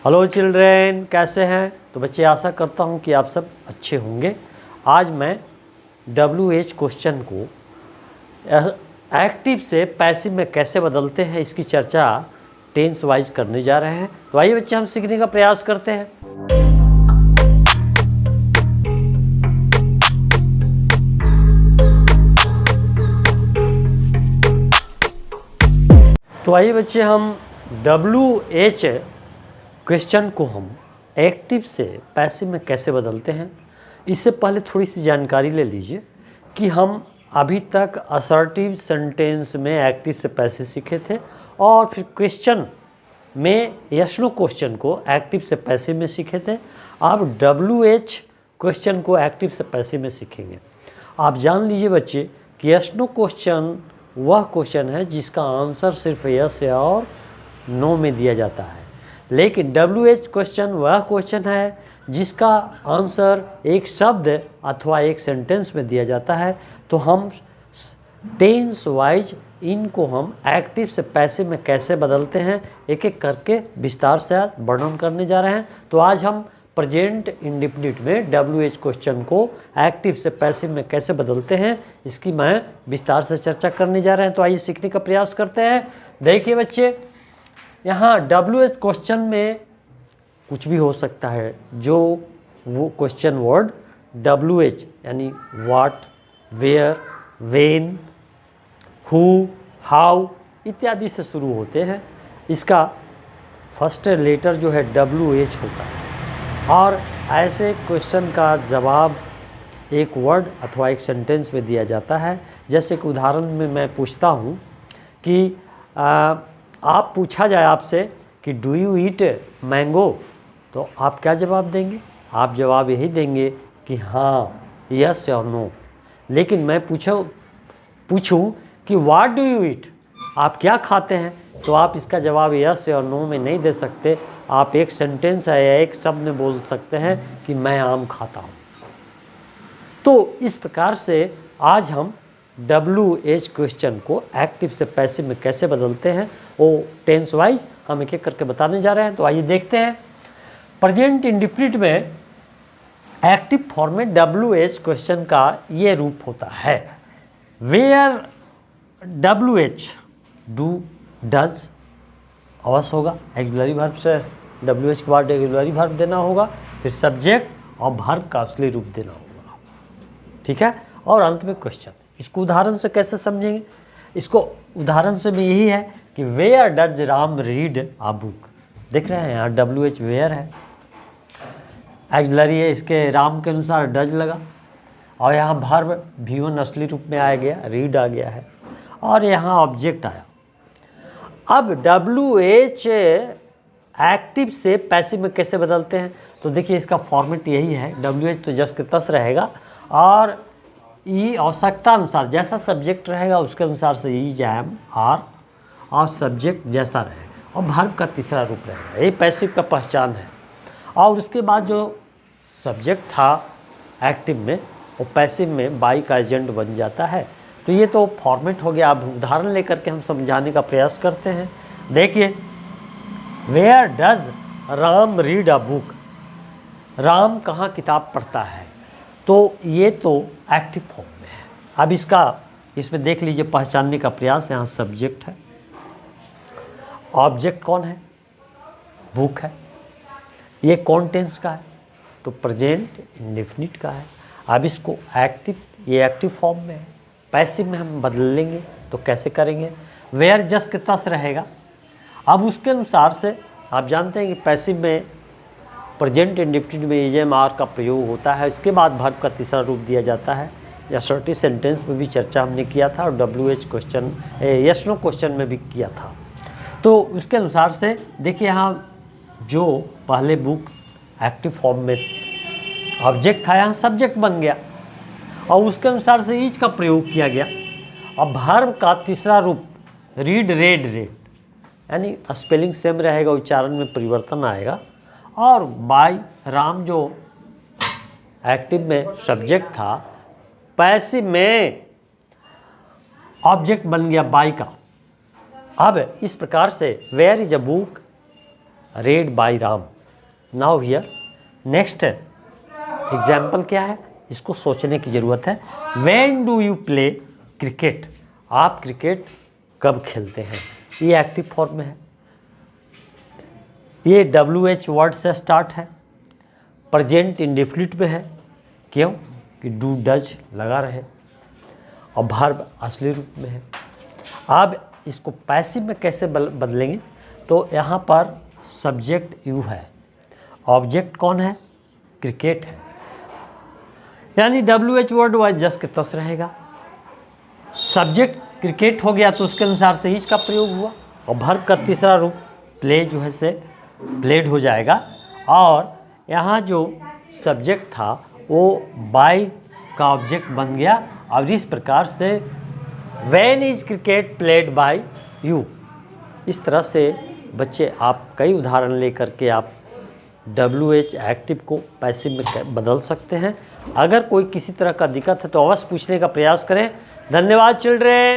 Hello children, कैसे हैं? तो बच्चे, आशा करता हूं कि आप सब अच्छे होंगे। आज मैं WH क्वेश्चन को एक्टिव से पैसिव में कैसे बदलते हैं इसकी चर्चा टेंस वाइज करने जा रहे हैं। तो आइए बच्चे, हम सीखने का प्रयास करते हैं। तो आइए बच्चे, हम WH क्वेश्चन को हम एक्टिव से पैसिव में कैसे बदलते हैं। इससे पहले थोड़ी सी जानकारी ले लीजिए कि हम अभी तक असर्टिव सेंटेंस में एक्टिव से पैसिव सीखे थे और फिर क्वेश्चन में यस नो क्वेश्चन को एक्टिव से पैसिव में सीखे थे। अब WH क्वेश्चन को एक्टिव से पैसिव में सीखेंगे। आप जान लीजिए बच्चे कि यस नो क्वेश्चन वह क्वेश्चन है जिसका आंसर सिर्फ यस और नो में दिया जाता है, लेकिन WH क्वेश्चन वह क्वेश्चन है जिसका आंसर एक शब्द अथवा एक सेंटेंस में दिया जाता है। तो हम टेंस वाइज इनको हम एक्टिव से पैसिव में कैसे बदलते हैं एक एक करके विस्तार से वर्णन करने जा रहे हैं। तो आज हम प्रेजेंट इंडेफिनिट में WH क्वेश्चन को एक्टिव से पैसिव में कैसे बदलते हैं इसकी मैं विस्तार से चर्चा करने जा रहे हैं। तो आइए सीखने का प्रयास करते हैं। देखिए बच्चे, यहाँ WH क्वेश्चन में कुछ भी हो सकता है। जो वो क्वेश्चन वर्ड WH यानी what, where, when, who, how इत्यादि से शुरू होते हैं, इसका फर्स्ट लेटर जो है WH होता है। और ऐसे क्वेश्चन का जवाब एक वर्ड अथवा एक सेंटेंस में दिया जाता है। जैसे कि उदाहरण में मैं पूछता हूँ कि आप पूछा जाए आपसे कि डू यू ईट मैंगो, तो आप क्या जवाब देंगे? आप जवाब यही देंगे कि हाँ, यस और नो। लेकिन मैं पूछूं कि व्हाट डू यू ईट, आप क्या खाते हैं, तो आप इसका जवाब यस और नो में नहीं दे सकते। आप एक सेंटेंस है या एक शब्द में बोल सकते हैं कि मैं आम खाता हूँ। तो इस प्रकार से आज हम WH क्वेश्चन को एक्टिव से पैसिव में कैसे बदलते हैं वो टेंस वाइज हम एक एक करके बताने जा रहे हैं। तो आइए देखते हैं। प्रेजेंट इंडेफिनिट में एक्टिव फॉर्म में WH क्वेश्चन का ये रूप होता है। वेयर WH डू, डज अवश्य होगा। एक्सिलरी वर्ब से WH के बाद एक्सिलरी वर्ब देना होगा, फिर सब्जेक्ट और वर्ब का असली रूप देना होगा, ठीक है। और अंत में क्वेश्चन। इसको उदाहरण से कैसे समझेंगे? इसको उदाहरण से भी यही है कि where does Ram read a book. देख रहे हैं यहाँ WH वेयर है, एक्सिलरी है, इसके राम के अनुसार डज लगा, और यहाँ वर्ब V1 असली रूप में आ गया, रीड आ गया है, और यहाँ ऑब्जेक्ट आया। अब WH एक्टिव से पैसिव में कैसे बदलते हैं? तो देखिए इसका फॉर्मेट यही है। WH तो जस के तस रहेगा और ई आवश्यकता अनुसार जैसा सब्जेक्ट रहेगा उसके अनुसार से ई जैम आर और सब्जेक्ट जैसा रहेगा और वर्ब का तीसरा रूप रहेगा। ये पैसिव का पहचान है। और उसके बाद जो सब्जेक्ट था एक्टिव में वो पैसिव में बाई का एजेंट बन जाता है। तो ये तो फॉर्मेट हो गया। अब उदाहरण लेकर के हम समझाने का प्रयास करते हैं। देखिए, where does Ram read a book, Ram कहाँ किताब पढ़ता है, तो ये तो एक्टिव फॉर्म में है। अब इसमें देख लीजिए, पहचानने का प्रयास। यहाँ सब्जेक्ट है, ऑब्जेक्ट कौन है? बुक है। ये कौन टेंस का है? तो प्रेजेंट इंडेफिनिट का है। अब इसको ये एक्टिव फॉर्म में है, पैसिव में हम बदल लेंगे। तो कैसे करेंगे? वेयर जस के तस रहेगा। अब उसके अनुसार से आप जानते हैं कि पैसिव में प्रेजेंट इंडेफिनिट में इजेम आर का प्रयोग होता है। इसके बाद वर्ब का तीसरा रूप दिया जाता है। या शॉर्टी सेंटेंस में भी चर्चा हमने किया था और WH question yes no question में भी किया था। तो उसके अनुसार से देखिए, यहाँ जो पहले बुक एक्टिव फॉर्म में ऑब्जेक्ट था, यहाँ सब्जेक्ट बन गया और उसके अनुसार से ईज का प्रयोग किया गया। और वर्ब का तीसरा रूप रीड, रेड, रेड, यानी स्पेलिंग सेम रहेगा, उच्चारण में परिवर्तन आएगा। और बाय राम जो एक्टिव में सब्जेक्ट था, पैसिव में ऑब्जेक्ट बन गया बाय का। अब इस प्रकार से where is a book read by Ram. Now here next example क्या है, इसको सोचने की ज़रूरत है. When do you play cricket? आप क्रिकेट कब खेलते हैं? ये एक्टिव फॉर्म में है. ये WH वर्ड से स्टार्ट है, प्रेजेंट इंडेफिनिट में है. क्यों कि डू डज लगा रहे, और वर्ब असली रूप में है. अब इसको पैसिव में कैसे बदलेंगे, तो यहाँ पर सब्जेक्ट यू है, ऑब्जेक्ट कौन है, क्रिकेट है, यानी WH वर्ड वाइज जस्ट के तस रहेगा. सब्जेक्ट क्रिकेट हो गया तो उसके अनुसार से इज का प्रयोग हुआ, और वर्ब का तीसरा रूप प्ले जो है से प्लेड हो जाएगा. और यहाँ जो सब्जेक्ट था वो बाय का ऑब्जेक्ट बन गया. और इस प्रकार से when is cricket played by you. इस तरह से बच्चे आप कई उदाहरण लेकर के आप WH एक्टिव को पैसिव में बदल सकते हैं. अगर कोई किसी तरह का दिक्कत है तो अवश्य पूछने का प्रयास करें. धन्यवाद चिल्ड्रेन.